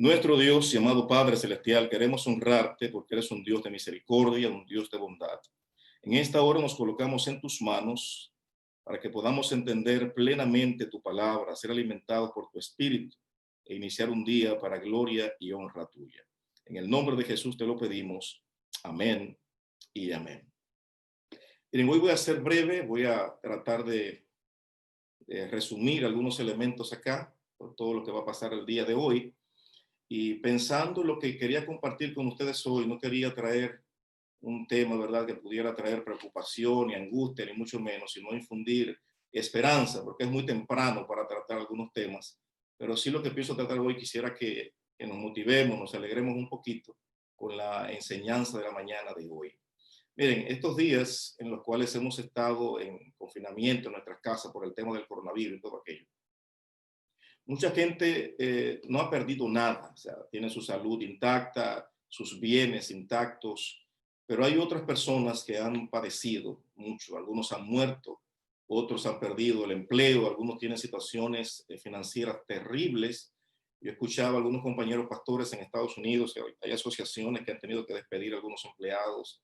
Nuestro Dios y amado Padre Celestial, queremos honrarte porque eres un Dios de misericordia, un Dios de bondad. En esta hora nos colocamos en tus manos para que podamos entender plenamente tu palabra, ser alimentados por tu espíritu e iniciar un día para gloria y honra tuya. En el nombre de Jesús te lo pedimos. Amén y amén. Miren, hoy voy a ser breve, voy a tratar de resumir algunos elementos acá por todo lo que va a pasar el día de hoy. Y pensando en lo que quería compartir con ustedes hoy, no quería traer un tema, ¿verdad?, que pudiera traer preocupación ni angustia, ni mucho menos, sino infundir esperanza, porque es muy temprano para tratar algunos temas. Pero sí lo que pienso tratar hoy, quisiera que nos motivemos, nos alegremos un poquito con la enseñanza de la mañana de hoy. Miren, estos días en los cuales hemos estado en confinamiento en nuestras casas por el tema del coronavirus y todo aquello, mucha gente no ha perdido nada, o sea, tiene su salud intacta, sus bienes intactos, pero hay otras personas que han padecido mucho, algunos han muerto, otros han perdido el empleo, algunos tienen situaciones financieras terribles. Yo escuchaba a algunos compañeros pastores en Estados Unidos, que hay asociaciones que han tenido que despedir a algunos empleados,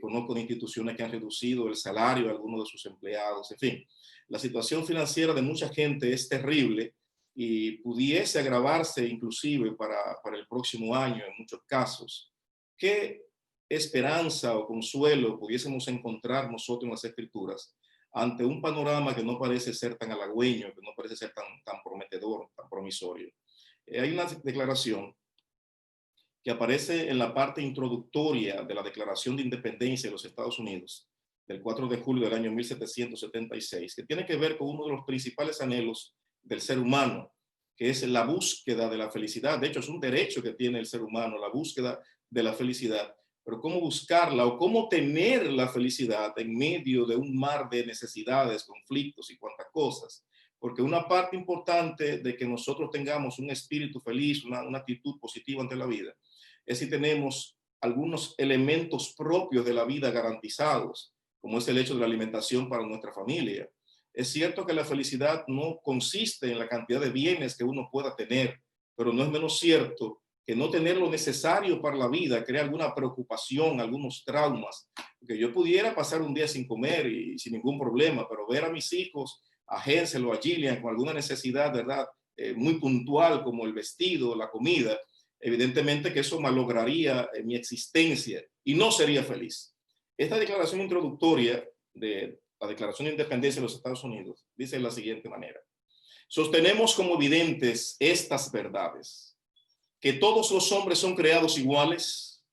conozco de instituciones que han reducido el salario de algunos de sus empleados, en fin, la situación financiera de mucha gente es terrible y pudiese agravarse inclusive para el próximo año en muchos casos. ¿Qué esperanza o consuelo pudiésemos encontrar nosotros en las Escrituras ante un panorama que no parece ser tan halagüeño, que no parece ser tan prometedor, tan promisorio? Hay una declaración que aparece en la parte introductoria de la Declaración de Independencia de los Estados Unidos, del 4 de julio del año 1776, que tiene que ver con uno de los principales anhelos del ser humano, que es la búsqueda de la felicidad. De hecho, es un derecho que tiene el ser humano, la búsqueda de la felicidad. Pero cómo buscarla o cómo tener la felicidad en medio de un mar de necesidades, conflictos y cuantas cosas. Porque una parte importante de que nosotros tengamos un espíritu feliz, una actitud positiva ante la vida, es si tenemos algunos elementos propios de la vida garantizados, como es el hecho de la alimentación para nuestra familia. Es cierto que la felicidad no consiste en la cantidad de bienes que uno pueda tener, pero no es menos cierto que no tener lo necesario para la vida crea alguna preocupación, algunos traumas. Porque yo pudiera pasar un día sin comer y sin ningún problema, pero ver a mis hijos, a Hensel o a Gillian con alguna necesidad, ¿verdad?, muy puntual como el vestido, la comida, evidentemente que eso malograría mi existencia y no sería feliz. Esta declaración introductoria de la Declaración de Independencia de los Estados Unidos dice de la siguiente manera: sostenemos como evidentes estas verdades, que todos los hombres son creados iguales,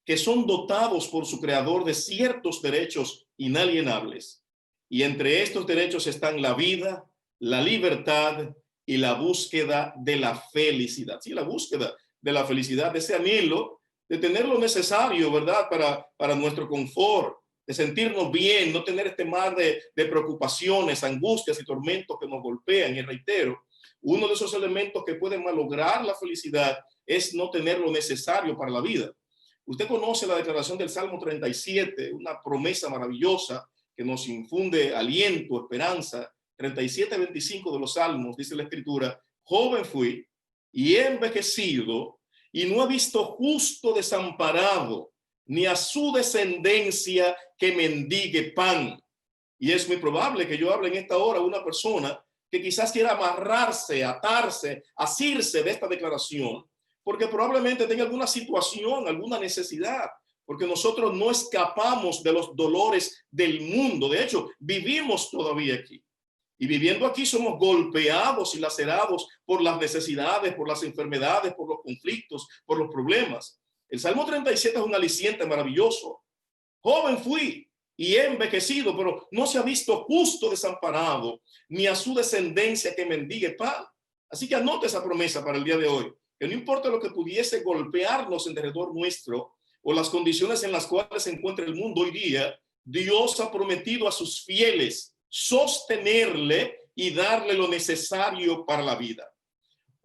que son dotados por su creador de ciertos derechos inalienables, y entre estos derechos están la vida, la libertad y la búsqueda de la felicidad. Sí, la búsqueda de la felicidad, de ese anhelo de tener lo necesario, ¿verdad?, para nuestro confort, de sentirnos bien, no tener este mar de preocupaciones, angustias y tormentos que nos golpean. Y reitero, uno de esos elementos que pueden malograr la felicidad es no tener lo necesario para la vida. Usted conoce la declaración del Salmo 37, una promesa maravillosa que nos infunde aliento, esperanza. 37:25 de los Salmos, dice la Escritura: joven fui y he envejecido y no he visto justo desamparado, ni a su descendencia que mendigue pan. Y es muy probable que yo hable en esta hora a una persona que quizás quiera amarrarse, atarse, asirse de esta declaración, porque probablemente tenga alguna situación, alguna necesidad, porque nosotros no escapamos de los dolores del mundo. De hecho, vivimos todavía aquí. Y viviendo aquí somos golpeados y lacerados por las necesidades, por las enfermedades, por los conflictos, por los problemas. El Salmo 37 es un aliciente maravilloso. Joven fui y he envejecido, pero no se ha visto justo desamparado, ni a su descendencia que mendigue pan. Así que anote esa promesa para el día de hoy, que no importa lo que pudiese golpearnos en derredor nuestro o las condiciones en las cuales se encuentra el mundo hoy día, Dios ha prometido a sus fieles sostenerle y darle lo necesario para la vida.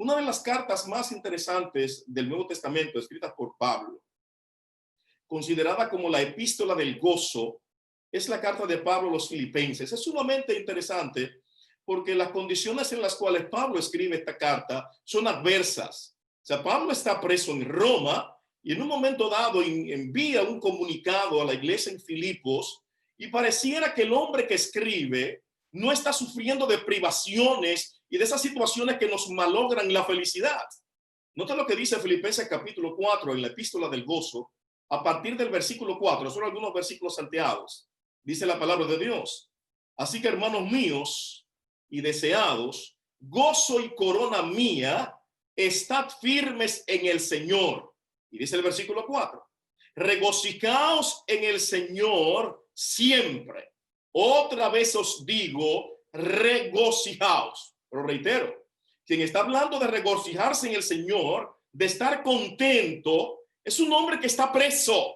Una de las cartas más interesantes del Nuevo Testamento, escrita por Pablo, considerada como la epístola del gozo, es la carta de Pablo a los Filipenses. Es sumamente interesante porque las condiciones en las cuales Pablo escribe esta carta son adversas. sea, Pablo está preso en Roma y en un momento dado envía un comunicado a la iglesia en Filipos y pareciera que el hombre que escribe no está sufriendo de privaciones y de esas situaciones que nos malogran la felicidad. Nota lo que dice Filipenses capítulo 4 en la epístola del gozo, a partir del versículo 4, son algunos versículos salteados. Dice la palabra de Dios. Así que, hermanos míos y deseados, gozo y corona mía, estad firmes en el Señor. Y dice el versículo 4, regocijaos en el Señor siempre. Otra vez os digo, regocijaos. Pero reitero, quien está hablando de regocijarse en el Señor, de estar contento, es un hombre que está preso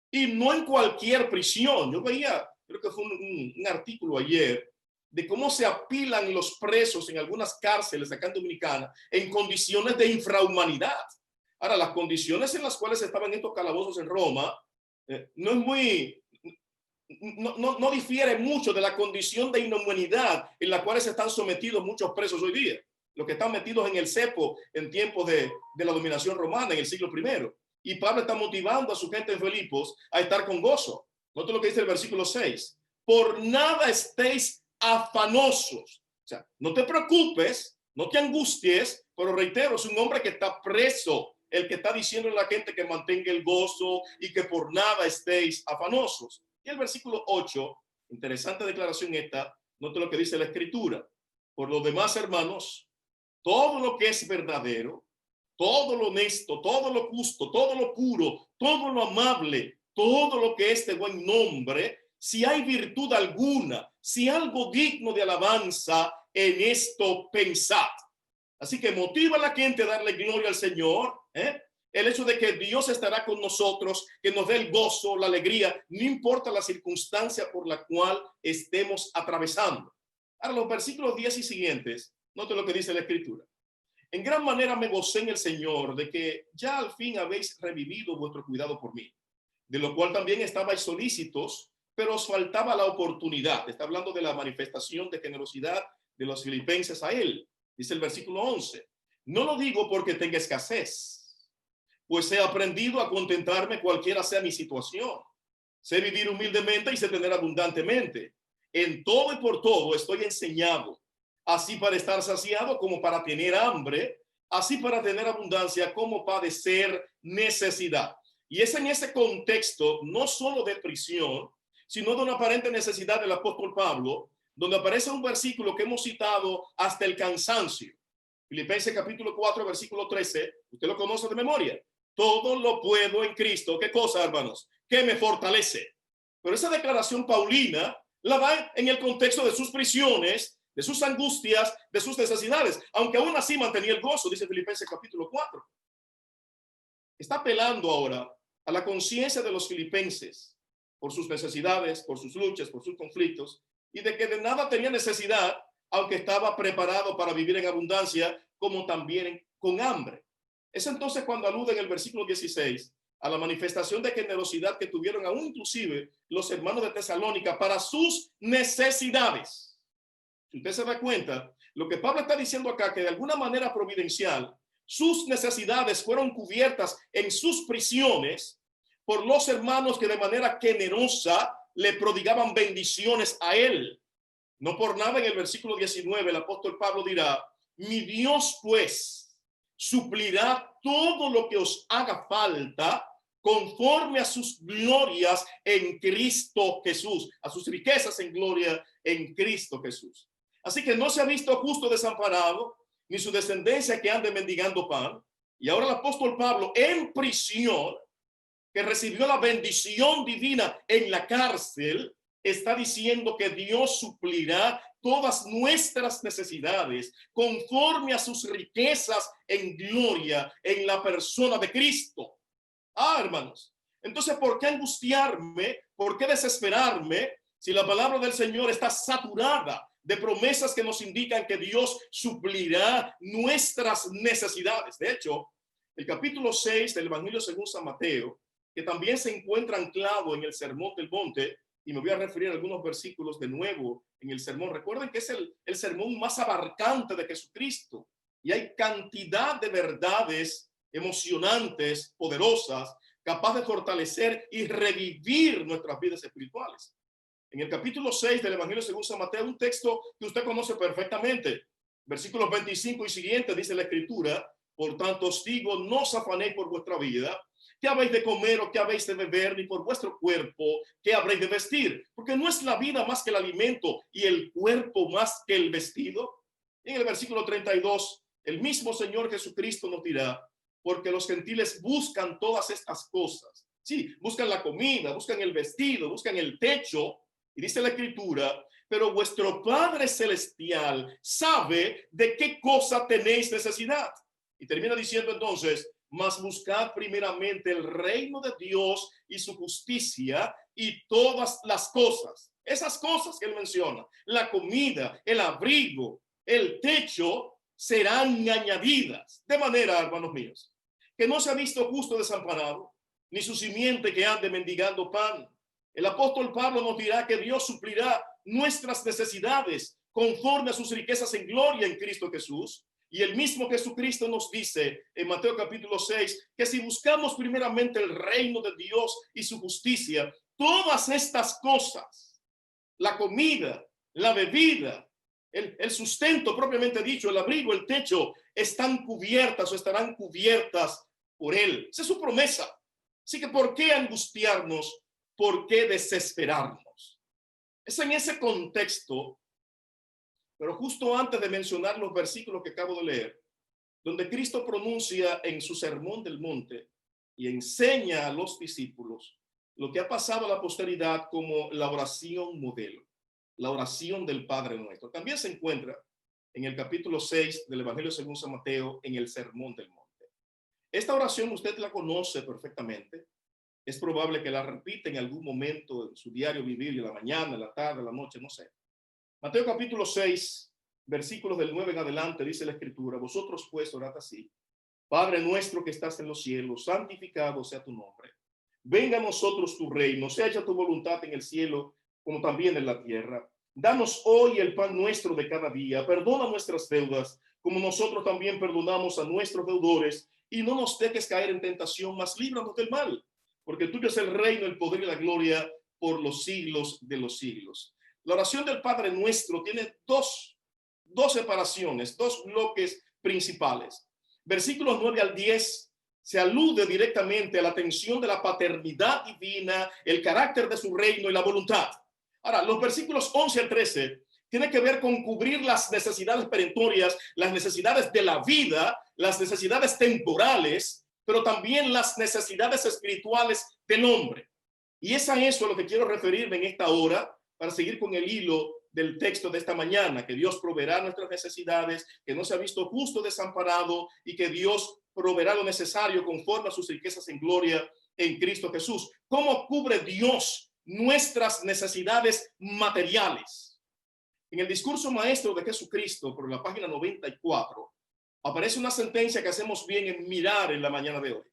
y no en cualquier prisión. Yo veía, creo que fue un artículo ayer de cómo se apilan los presos en algunas cárceles acá en Dominicana en condiciones de infrahumanidad. Ahora, las condiciones en las cuales estaban estos calabozos en Roma no es muy, no difiere mucho de la condición de inhumanidad en la cual se están sometidos muchos presos hoy día, los que están metidos en el cepo en tiempos de la dominación romana en el siglo I. Y Pablo está motivando a su gente en Filipos a estar con gozo. Nota lo que dice el versículo 6. Por nada estéis afanosos. O sea, no te preocupes, no te angusties, pero reitero, es un hombre que está preso, el que está diciendo a la gente que mantenga el gozo y que por nada estéis afanosos. Y el versículo 8, interesante declaración esta, nota lo que dice la escritura. Por lo demás, hermanos, todo lo que es verdadero, todo lo honesto, todo lo justo, todo lo puro, todo lo amable, todo lo que es de buen nombre, si hay virtud alguna, si algo digno de alabanza, en esto pensad. Así que motiva a la gente a darle gloria al Señor, el hecho de que Dios estará con nosotros, que nos dé el gozo, la alegría, no importa la circunstancia por la cual estemos atravesando. Ahora, los versículos 10 y siguientes, note lo que dice la Escritura. En gran manera me gocé en el Señor de que ya al fin habéis revivido vuestro cuidado por mí, de lo cual también estabais solícitos, pero os faltaba la oportunidad. Está hablando de la manifestación de generosidad de los filipenses a él. Dice el versículo 11. No lo digo porque tenga escasez, pues he aprendido a contentarme cualquiera sea mi situación. Sé vivir humildemente y sé tener abundantemente. En todo y por todo estoy enseñado, así para estar saciado como para tener hambre, así para tener abundancia como padecer necesidad. Y es en ese contexto, no solo de prisión, sino de una aparente necesidad del apóstol Pablo, donde aparece un versículo que hemos citado hasta el cansancio. Filipenses capítulo 4, versículo 13, usted lo conoce de memoria. Todo lo puedo en Cristo. ¿Qué cosa, hermanos? Que me fortalece. Pero esa declaración paulina la da en el contexto de sus prisiones, de sus angustias, de sus necesidades, aunque aún así mantenía el gozo, dice Filipenses capítulo 4. Está apelando ahora a la conciencia de los filipenses por sus necesidades, por sus luchas, por sus conflictos, y de que de nada tenía necesidad, aunque estaba preparado para vivir en abundancia, como también con hambre. Es entonces cuando alude en el versículo 16 a la manifestación de generosidad que tuvieron aún inclusive los hermanos de Tesalónica para sus necesidades. Si usted se da cuenta, lo que Pablo está diciendo acá, que de alguna manera providencial, sus necesidades fueron cubiertas en sus prisiones por los hermanos que de manera generosa le prodigaban bendiciones a él. No por nada en el versículo 19 el apóstol Pablo dirá, mi Dios pues suplirá todo lo que os haga falta conforme a sus glorias en Cristo Jesús, a sus riquezas en gloria en Cristo Jesús. Así que no se ha visto justo desamparado, ni su descendencia que ande mendigando pan. Y ahora el apóstol Pablo en prisión, que recibió la bendición divina en la cárcel, está diciendo que Dios suplirá todas nuestras necesidades conforme a sus riquezas en gloria en la persona de Cristo. Hermanos, entonces, ¿por qué angustiarme? ¿Por qué desesperarme si la palabra del Señor está saturada de promesas que nos indican que Dios suplirá nuestras necesidades? De hecho, el capítulo 6 del Evangelio según San Mateo, que también se encuentra anclado en el Sermón del Monte, y me voy a referir a algunos versículos de nuevo en el sermón. Recuerden que es el sermón más abarcante de Jesucristo. Y hay cantidad de verdades emocionantes, poderosas, capaces de fortalecer y revivir nuestras vidas espirituales. En el capítulo 6 del Evangelio según San Mateo, un texto que usted conoce perfectamente. Versículos 25 y siguiente dice la Escritura: por tanto os digo, no os afanéis por vuestra vida, qué habéis de comer o qué habéis de beber, ni por vuestro cuerpo, qué habréis de vestir. Porque no es la vida más que el alimento y el cuerpo más que el vestido. En el versículo 32, el mismo Señor Jesucristo nos dirá: porque los gentiles buscan todas estas cosas. Sí, buscan la comida, buscan el vestido, buscan el techo. Y dice la Escritura: pero vuestro Padre Celestial sabe de qué cosa tenéis necesidad. Y termina diciendo entonces: mas buscad primeramente el reino de Dios y su justicia, y todas las cosas, esas cosas que él menciona, la comida, el abrigo, el techo, serán añadidas. De manera, hermanos míos, que no se ha visto justo desamparado, ni su simiente que ande mendigando pan. El apóstol Pablo nos dirá que Dios suplirá nuestras necesidades conforme a sus riquezas en gloria en Cristo Jesús. Y el mismo Jesucristo nos dice en Mateo capítulo 6 que si buscamos primeramente el reino de Dios y su justicia, todas estas cosas, la comida, la bebida, el sustento propiamente dicho, el abrigo, el techo, están cubiertas o estarán cubiertas por él. Esa es su promesa. Así que ¿por qué angustiarnos? ¿Por qué desesperarnos? Es en ese contexto, pero justo antes de mencionar los versículos que acabo de leer, donde Cristo pronuncia en su sermón del monte y enseña a los discípulos lo que ha pasado a la posteridad como la oración modelo, la oración del Padre Nuestro. También se encuentra en el capítulo 6 del Evangelio según San Mateo, en el sermón del monte. Esta oración usted la conoce perfectamente. Es probable que la repita en algún momento en su diario vivir, en la mañana, en la tarde, en la noche, no sé. Mateo capítulo 6, versículos del 9 en adelante, dice la Escritura: vosotros pues orad así: Padre nuestro que estás en los cielos, santificado sea tu nombre. Venga a nosotros tu reino, sea hecha tu voluntad en el cielo como también en la tierra. Danos hoy el pan nuestro de cada día. Perdona nuestras deudas, como nosotros también perdonamos a nuestros deudores. Y no nos dejes caer en tentación, mas líbranos del mal. Porque tuyo es el reino, el poder y la gloria por los siglos de los siglos. La oración del Padre Nuestro tiene dos separaciones, dos bloques principales. Versículos 9 al 10 se alude directamente a la atención de la paternidad divina, el carácter de su reino y la voluntad. Ahora, los versículos 11 al 13 tienen que ver con cubrir las necesidades perentorias, las necesidades de la vida, las necesidades temporales, pero también las necesidades espirituales del hombre. Y es a eso a lo que quiero referirme en esta hora, para seguir con el hilo del texto de esta mañana: que Dios proveerá nuestras necesidades, que no se ha visto justo desamparado y que Dios proveerá lo necesario conforme a sus riquezas en gloria en Cristo Jesús. ¿Cómo cubre Dios nuestras necesidades materiales? En el discurso maestro de Jesucristo, por la página 94, aparece una sentencia que hacemos bien en mirar en la mañana de hoy.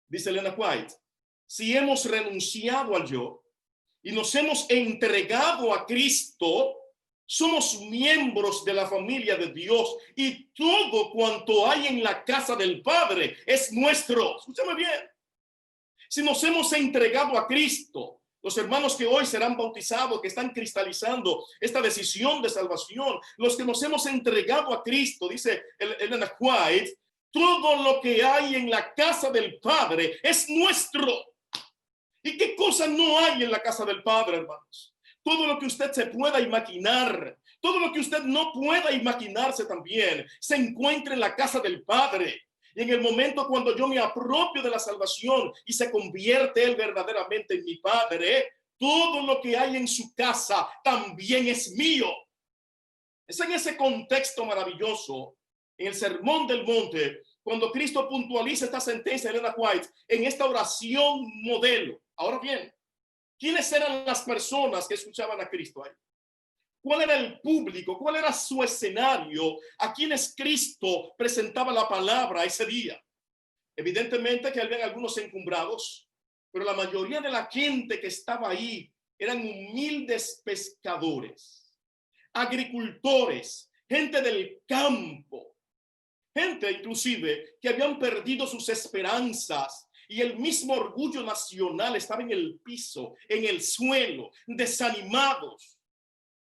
Dice Elena White: si hemos renunciado al yo y nos hemos entregado a Cristo, somos miembros de la familia de Dios y todo cuanto hay en la casa del Padre es nuestro. Escúchame bien. Si nos hemos entregado a Cristo, los hermanos que hoy serán bautizados, que están cristalizando esta decisión de salvación, los que nos hemos entregado a Cristo, dice Elena White, todo lo que hay en la casa del Padre es nuestro. ¿Y qué cosa no hay en la casa del Padre, hermanos? Todo lo que usted se pueda imaginar, todo lo que usted no pueda imaginarse también, se encuentra en la casa del Padre. Y en el momento cuando yo me apropio de la salvación y se convierte Él verdaderamente en mi Padre, todo lo que hay en su casa también es mío. Es en ese contexto maravilloso, en el Sermón del Monte, cuando Cristo puntualiza esta sentencia de Elena White en esta oración modelo. Ahora bien, ¿quiénes eran las personas que escuchaban a Cristo ahí? ¿Cuál era el público? ¿Cuál era su escenario? ¿A quienes Cristo presentaba la palabra ese día? Evidentemente que habían algunos encumbrados, pero la mayoría de la gente que estaba ahí eran humildes pescadores, agricultores, gente del campo, Gente inclusive que habían perdido sus esperanzas y el mismo orgullo nacional estaba en el piso, en el suelo, desanimados.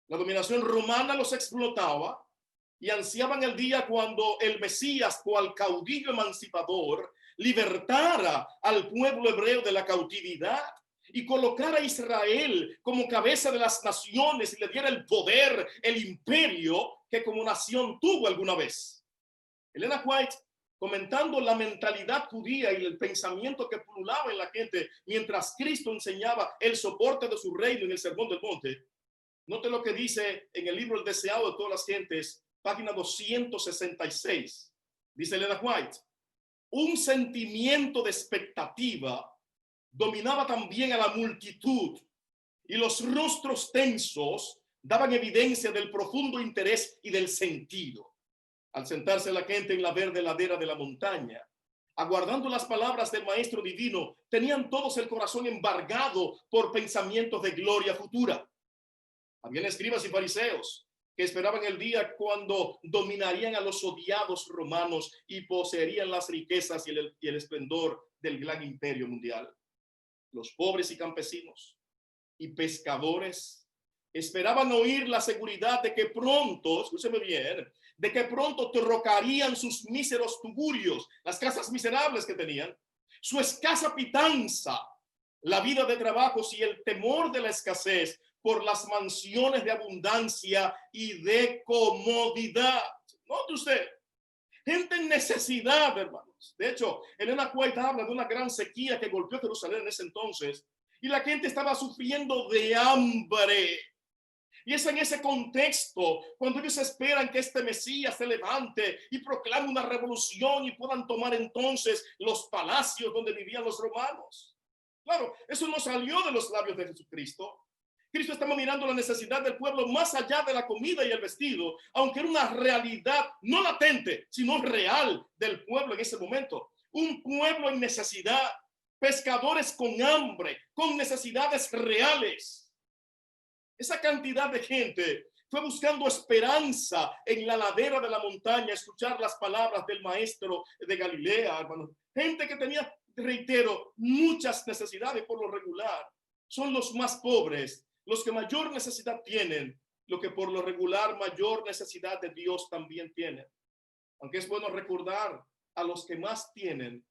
La dominación romana los explotaba y ansiaban el día cuando el Mesías, cual caudillo emancipador, libertara al pueblo hebreo de la cautividad y colocara a Israel como cabeza de las naciones y le diera el poder, el imperio que como nación tuvo alguna vez. Elena White, comentando la mentalidad judía y el pensamiento que pululaba en la gente mientras Cristo enseñaba el soporte de su reino en el Sermón del Monte, note lo que dice en el libro El deseado de todas las gentes, página 266. Dice Elena White: un sentimiento de expectativa dominaba también a la multitud y los rostros tensos daban evidencia del profundo interés y del sentido. Al sentarse la gente en la verde ladera de la montaña, aguardando las palabras del Maestro Divino, tenían todos el corazón embargado por pensamientos de gloria futura. Habían escribas y fariseos que esperaban el día cuando dominarían a los odiados romanos y poseerían las riquezas y el esplendor del gran imperio mundial. Los pobres y campesinos y pescadores esperaban oír la seguridad de que pronto, escúcheme bien, de que pronto trocarían sus míseros tugurios, las casas miserables que tenían, su escasa pitanza, la vida de trabajos y el temor de la escasez por las mansiones de abundancia y de comodidad. Note usted, gente en necesidad, hermanos. De hecho, Elena White habla de una gran sequía que golpeó Jerusalén en ese entonces y la gente estaba sufriendo de hambre. Y es en ese contexto cuando ellos esperan que este Mesías se levante y proclame una revolución y puedan tomar entonces los palacios donde vivían los romanos. Claro, eso no salió de los labios de Jesucristo. Cristo estaba mirando la necesidad del pueblo más allá de la comida y el vestido, aunque era una realidad no latente, sino real del pueblo en ese momento. Un pueblo en necesidad, pescadores con hambre, con necesidades reales. Esa cantidad de gente fue buscando esperanza en la ladera de la montaña, escuchar las palabras del maestro de Galilea, hermanos. Gente que tenía, reitero, muchas necesidades por lo regular. Son los más pobres, los que mayor necesidad tienen, lo que por lo regular mayor necesidad de Dios también tienen. Aunque es bueno recordar a los que más tienen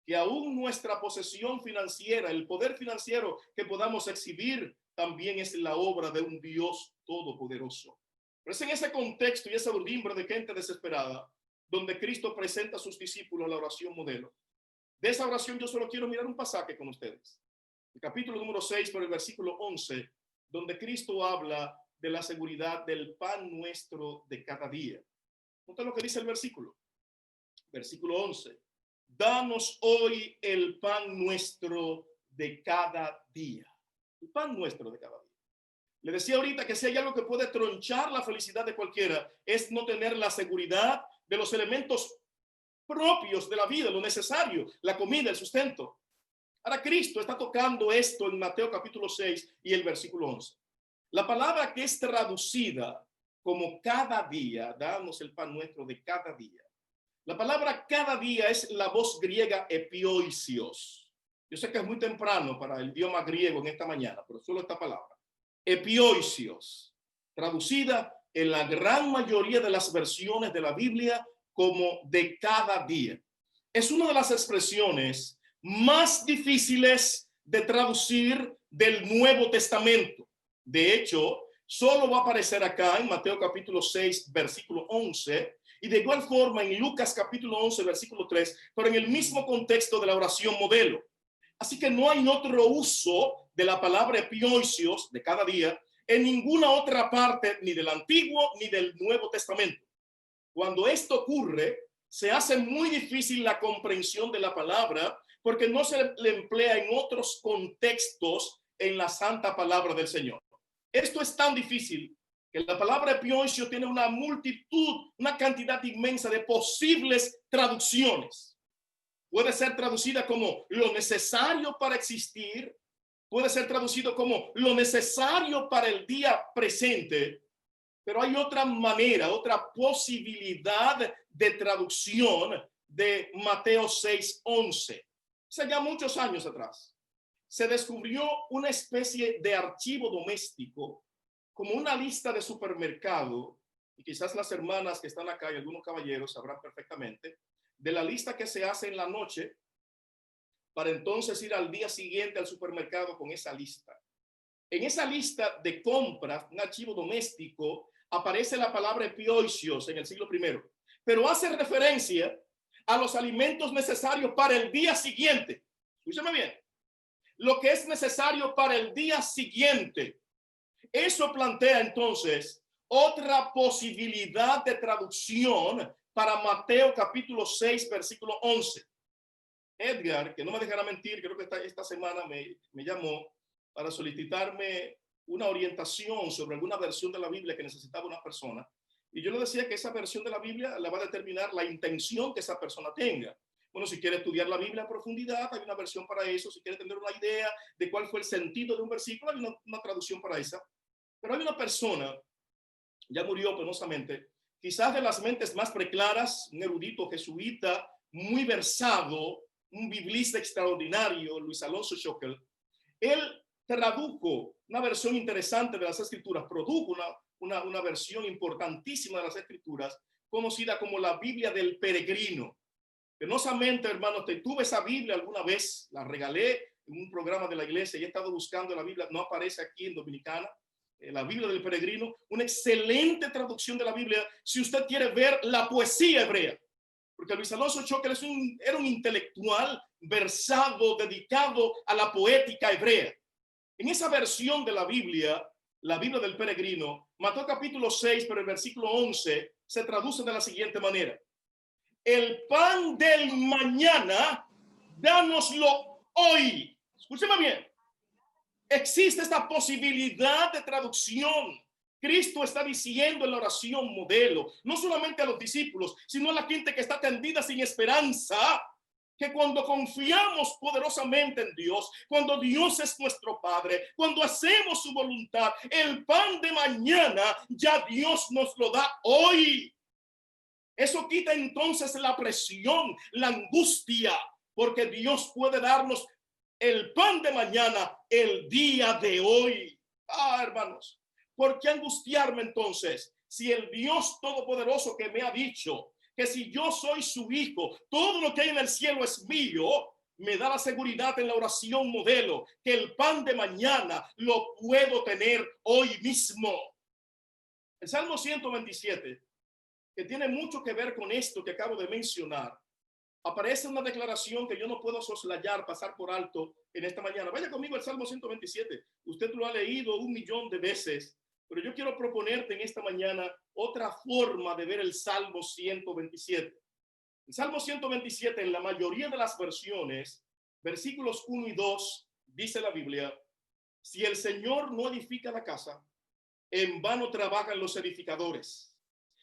que aún nuestra posesión financiera, el poder financiero que podamos exhibir, también es la obra de un Dios todopoderoso. Pero es en ese contexto y esa urdimbre de gente desesperada donde Cristo presenta a sus discípulos la oración modelo. De esa oración yo solo quiero mirar un pasaje con ustedes. El capítulo número 6, por el versículo 11, donde Cristo habla de la seguridad del pan nuestro de cada día. Nota lo que dice el versículo. Versículo 11. Danos hoy el pan nuestro de cada día. El pan nuestro de cada día. Le decía ahorita que si hay algo que puede tronchar la felicidad de cualquiera, es no tener la seguridad de los elementos propios de la vida, lo necesario, la comida, el sustento. Ahora Cristo está tocando esto en Mateo capítulo 6 y el versículo 11. La palabra que es traducida como cada día, danos el pan nuestro de cada día. La palabra cada día es la voz griega epioisios. Yo sé que es muy temprano para el idioma griego en esta mañana, pero solo esta palabra. Epioisios, traducida en la gran mayoría de las versiones de la Biblia como de cada día. Es una de las expresiones más difíciles de traducir del Nuevo Testamento. De hecho, solo va a aparecer acá en Mateo capítulo 6, versículo 11, y de igual forma en Lucas capítulo 11, versículo 3, pero en el mismo contexto de la oración modelo. Así que no hay otro uso de la palabra epioisios de cada día en ninguna otra parte, ni del Antiguo ni del Nuevo Testamento. Cuando esto ocurre, se hace muy difícil la comprensión de la palabra porque no se le emplea en otros contextos en la santa palabra del Señor. Esto es tan difícil que la palabra epioisio tiene una multitud, una cantidad inmensa de posibles traducciones. Puede ser traducida como lo necesario para existir, puede ser traducido como lo necesario para el día presente, Pero hay otra manera, otra posibilidad de traducción de Mateo 6:11. O sea, ya muchos años atrás se descubrió una especie de archivo doméstico, como una lista de supermercado, y quizás las hermanas que están acá y algunos caballeros sabrán perfectamente, de la lista que se hace en la noche para entonces ir al día siguiente al supermercado con esa lista. En esa lista de compras, un archivo doméstico, aparece la palabra epioicios en el siglo I, pero hace referencia a los alimentos necesarios para el día siguiente. Escúchame bien. Lo que es necesario para el día siguiente. Eso plantea entonces otra posibilidad de traducción para Mateo capítulo 6, versículo 11. Edgar, que no me dejará mentir, creo que esta semana me llamó para solicitarme una orientación sobre alguna versión de la Biblia que necesitaba una persona. Y yo le decía que esa versión de la Biblia la va a determinar la intención que esa persona tenga. Bueno, si quiere estudiar la Biblia a profundidad, hay una versión para eso. Si quiere tener una idea de cuál fue el sentido de un versículo, hay una traducción para esa. Pero hay una persona, ya murió penosamente, quizás de las mentes más preclaras, un erudito jesuita, muy versado, un biblista extraordinario, Luis Alonso Schockel. Él tradujo una versión interesante de las Escrituras, produjo una versión importantísima de las Escrituras, conocida como la Biblia del Peregrino. Penosamente, hermanos, tuve esa Biblia alguna vez, la regalé en un programa de la iglesia y he estado buscando la Biblia, no aparece aquí en Dominicana, la Biblia del Peregrino, una excelente traducción de la Biblia si usted quiere ver la poesía hebrea. Porque Luis Alonso Schockel era un intelectual versado, dedicado a la poética hebrea. En esa versión de la Biblia del Peregrino, Mateo capítulo 6, pero el versículo 11 se traduce de la siguiente manera: el pan del mañana, dánoslo hoy. Escúcheme bien. Existe esta posibilidad de traducción. Cristo está diciendo en la oración modelo, no solamente a los discípulos, sino a la gente que está tendida sin esperanza, que cuando confiamos poderosamente en Dios, cuando Dios es nuestro Padre, cuando hacemos su voluntad, el pan de mañana ya Dios nos lo da hoy. Eso quita entonces la presión, la angustia, porque Dios puede darnos el pan de mañana el día de hoy. Hermanos, ¿por qué angustiarme entonces? Si el Dios Todopoderoso que me ha dicho que si yo soy su hijo, todo lo que hay en el cielo es mío, me da la seguridad en la oración modelo que el pan de mañana lo puedo tener hoy mismo. El Salmo 127, que tiene mucho que ver con esto que acabo de mencionar, aparece una declaración que yo no puedo soslayar, pasar por alto en esta mañana. Vaya conmigo al Salmo 127. Usted lo ha leído 1.000.000 de veces, pero yo quiero proponerte en esta mañana otra forma de ver el Salmo 127. El Salmo 127, en la mayoría de las versiones, versículos 1 y 2, dice la Biblia: si el Señor no edifica la casa, en vano trabajan los edificadores.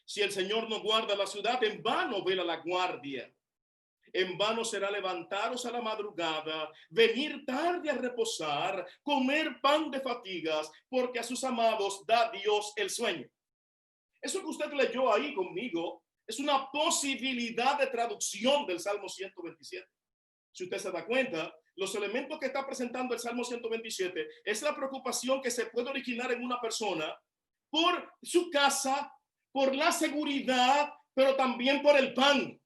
Si el Señor no guarda la ciudad, en vano vela la guardia. En vano será levantaros a la madrugada, venir tarde a reposar, comer pan de fatigas, porque a sus amados da Dios el sueño. Eso que usted leyó ahí conmigo es una posibilidad de traducción del Salmo 127. Si usted se da cuenta, los elementos que está presentando el Salmo 127 es la preocupación que se puede originar en una persona por su casa, por la seguridad, pero también por el pan,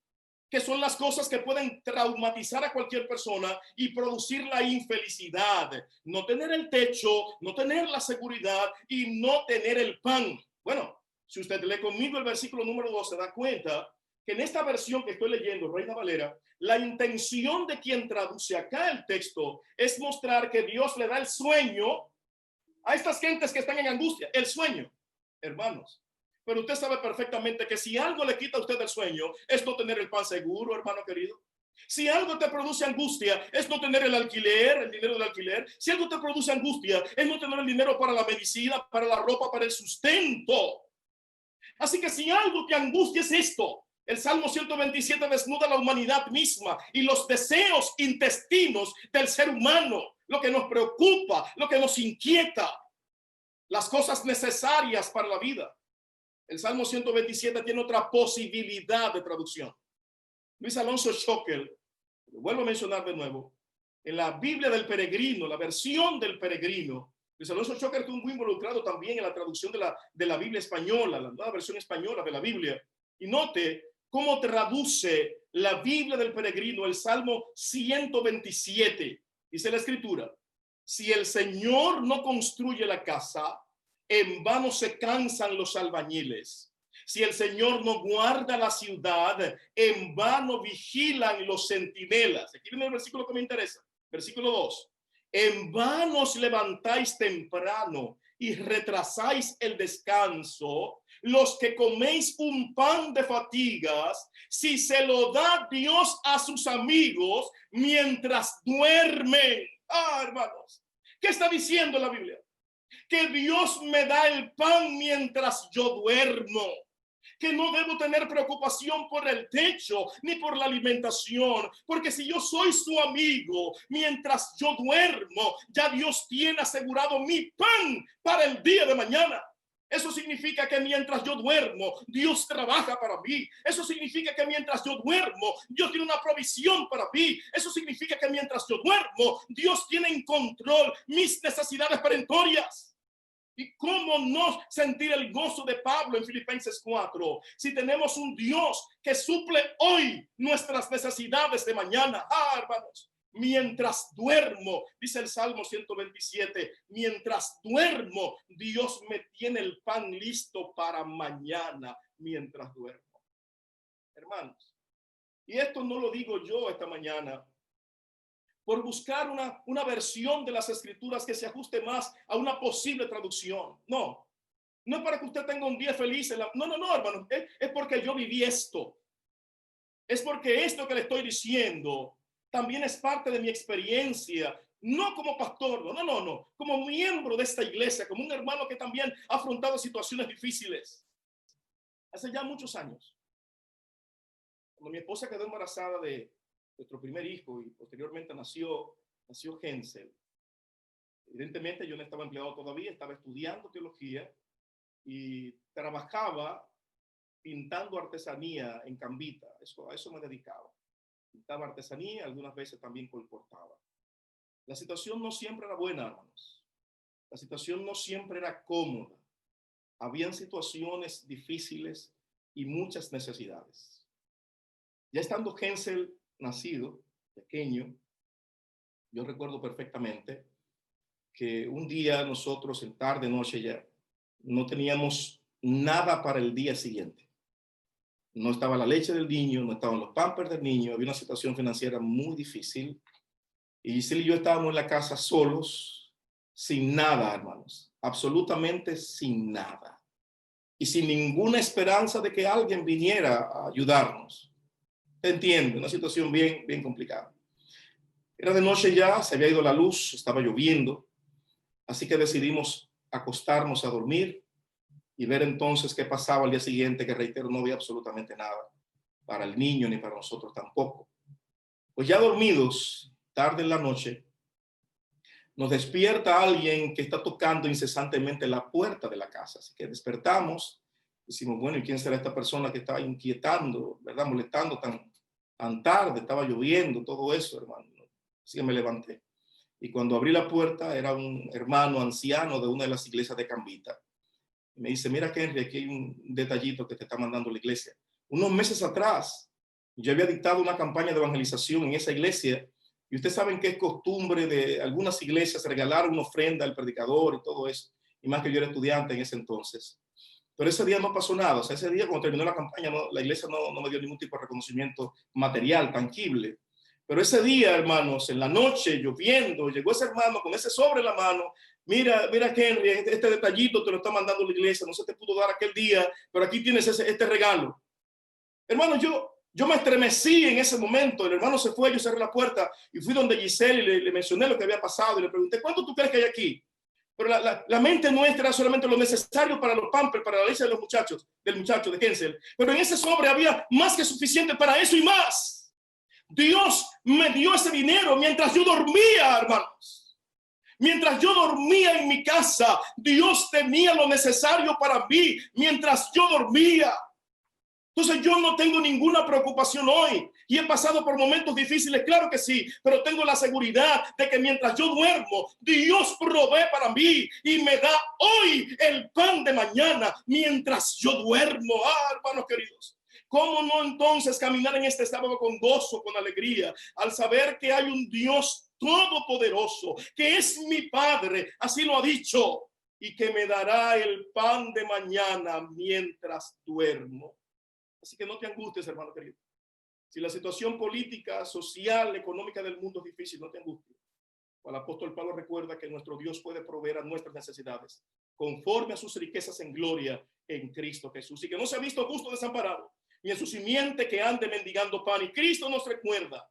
que son las cosas que pueden traumatizar a cualquier persona y producir la infelicidad. No tener el techo, no tener la seguridad y no tener el pan. Bueno, si usted lee conmigo el versículo número 2, se da cuenta que en esta versión que estoy leyendo, Reina Valera, la intención de quien traduce acá el texto es mostrar que Dios le da el sueño a estas gentes que están en angustia. El sueño, hermanos. Pero usted sabe perfectamente que si algo le quita a usted el sueño, es no tener el pan seguro, hermano querido. Si algo te produce angustia, es no tener el alquiler, el dinero del alquiler. Si algo te produce angustia, es no tener el dinero para la medicina, para la ropa, para el sustento. Así que si algo te angustia es esto, el Salmo 127 desnuda la humanidad misma y los deseos intestinos del ser humano, lo que nos preocupa, lo que nos inquieta, las cosas necesarias para la vida. El Salmo 127 tiene otra posibilidad de traducción. Luis Alonso Schockel, lo vuelvo a mencionar de nuevo, en la Biblia del Peregrino, la versión del Peregrino, Luis Alonso Schockel estuvo muy involucrado también en la traducción de la Biblia española, la nueva versión española de la Biblia. Y note cómo traduce la Biblia del Peregrino el Salmo 127. Dice la Escritura: si el Señor no construye la casa, en vano se cansan los albañiles. Si el Señor no guarda la ciudad, en vano vigilan los centinelas. Aquí viene el versículo que me interesa. Versículo 2. En vano os levantáis temprano y retrasáis el descanso, los que coméis un pan de fatigas, si se lo da Dios a sus amigos mientras duermen. Hermanos, ¿qué está diciendo la Biblia? Que Dios me da el pan mientras yo duermo, que no debo tener preocupación por el techo ni por la alimentación, porque si yo soy su amigo mientras yo duermo, ya Dios tiene asegurado mi pan para el día de mañana. Eso significa que mientras yo duermo, Dios trabaja para mí. Eso significa que mientras yo duermo, Dios tiene una provisión para mí. Eso significa que mientras yo duermo, Dios tiene en control mis necesidades perentorias. ¿Y cómo no sentir el gozo de Pablo en Filipenses 4? Si tenemos un Dios que suple hoy nuestras necesidades de mañana. Hermanos, mientras duermo, dice el Salmo 127, mientras duermo, Dios me tiene el pan listo para mañana mientras duermo. Hermanos, y esto no lo digo yo esta mañana por buscar una versión de las Escrituras que se ajuste más a una posible traducción. No es para que usted tenga un día feliz. No, hermano. Es porque yo viví esto. Es porque esto que le estoy diciendo también es parte de mi experiencia. No como pastor, no. Como miembro de esta iglesia, como un hermano que también ha afrontado situaciones difíciles. Hace ya muchos años, cuando mi esposa quedó embarazada de nuestro primer hijo y posteriormente nació Hensel. Evidentemente yo no estaba empleado todavía, estaba estudiando teología y trabajaba pintando artesanía en Cambita. A eso me dedicaba. Pintaba artesanía, algunas veces también colportaba. La situación no siempre era buena, hermanos. La situación no siempre era cómoda. Habían situaciones difíciles y muchas necesidades. Ya estando Hensel nacido, pequeño, yo recuerdo perfectamente que un día nosotros en tarde, noche ya, no teníamos nada para el día siguiente. No estaba la leche del niño, no estaban los pampers del niño, había una situación financiera muy difícil. Y Giselle y yo estábamos en la casa solos, sin nada, hermanos, absolutamente sin nada. Y sin ninguna esperanza de que alguien viniera a ayudarnos. Entiende, una situación bien complicada. Era de noche ya, se había ido la luz, estaba lloviendo, así que decidimos acostarnos a dormir y ver entonces qué pasaba al día siguiente, que reitero, no había absolutamente nada para el niño ni para nosotros tampoco. Pues ya dormidos, tarde en la noche, nos despierta alguien que está tocando incesantemente la puerta de la casa, así que despertamos, decimos, bueno, ¿y quién será esta persona que está inquietando, verdad, molestando tan tarde? Estaba lloviendo, todo eso, hermano. Así que me levanté. Y cuando abrí la puerta, era un hermano anciano de una de las iglesias de Cambita. Y me dice, mira, Henry, aquí hay un detallito que te está mandando la iglesia. Unos meses atrás, yo había dictado una campaña de evangelización en esa iglesia. Y ustedes saben que es costumbre de algunas iglesias regalar una ofrenda al predicador y todo eso. Y más que yo era estudiante en ese entonces. Pero ese día no pasó nada. O sea, ese día cuando terminó la campaña, la iglesia no me dio ningún tipo de reconocimiento material, tangible. Pero ese día, hermanos, en la noche, lloviendo, llegó ese hermano con ese sobre en la mano. Mira, Henry, este detallito te lo está mandando la iglesia. No se te pudo dar aquel día, pero aquí tienes este regalo. Hermano, yo me estremecí en ese momento. El hermano se fue, yo cerré la puerta y fui donde Giselle y le mencioné lo que había pasado y le pregunté, ¿cuánto tú crees que hay aquí? Pero la mente nuestra era solamente lo necesario para los pampers, para la leche de los muchachos, del muchacho de Hensel. Pero en ese sobre había más que suficiente para eso y más. Dios me dio ese dinero mientras yo dormía, hermanos. Mientras yo dormía en mi casa, Dios tenía lo necesario para mí mientras yo dormía. Entonces yo no tengo ninguna preocupación hoy y he pasado por momentos difíciles, claro que sí, pero tengo la seguridad de que mientras yo duermo, Dios provee para mí y me da hoy el pan de mañana mientras yo duermo. Hermanos queridos, ¿cómo no entonces caminar en este sábado con gozo, con alegría, al saber que hay un Dios todopoderoso, que es mi Padre, así lo ha dicho, y que me dará el pan de mañana mientras duermo? Así que no te angusties, hermano querido. Si la situación política, social, económica del mundo es difícil, no te angusties. El apóstol Pablo recuerda que nuestro Dios puede proveer a nuestras necesidades conforme a sus riquezas en gloria en Cristo Jesús, y que no se ha visto justo desamparado, ni en su simiente que ande mendigando pan. Y Cristo nos recuerda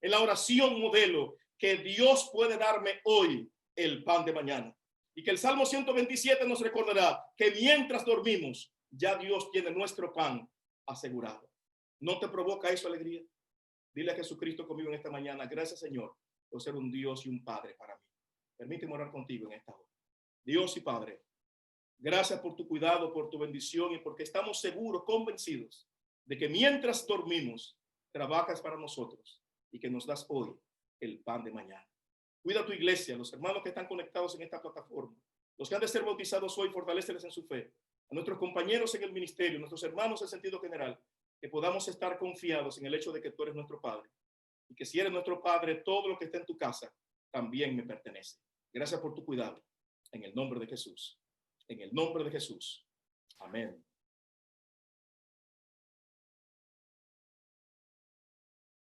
en la oración modelo que Dios puede darme hoy el pan de mañana, y que el Salmo 127 nos recordará que mientras dormimos, ya Dios tiene nuestro pan asegurado. ¿No te provoca eso alegría? Dile a Jesucristo conmigo en esta mañana: gracias, Señor, por ser un Dios y un Padre para mí. Permíteme orar contigo en esta hora. Dios y Padre, gracias por tu cuidado, por tu bendición, y porque estamos seguros, convencidos de que mientras dormimos, trabajas para nosotros y que nos das hoy el pan de mañana. Cuida a tu iglesia, los hermanos que están conectados en esta plataforma, los que han de ser bautizados hoy, fortaléceles en su fe. A nuestros compañeros en el ministerio, nuestros hermanos en sentido general, que podamos estar confiados en el hecho de que tú eres nuestro Padre, y que si eres nuestro Padre, todo lo que está en tu casa también me pertenece. Gracias por tu cuidado. En el nombre de Jesús. En el nombre de Jesús. Amén.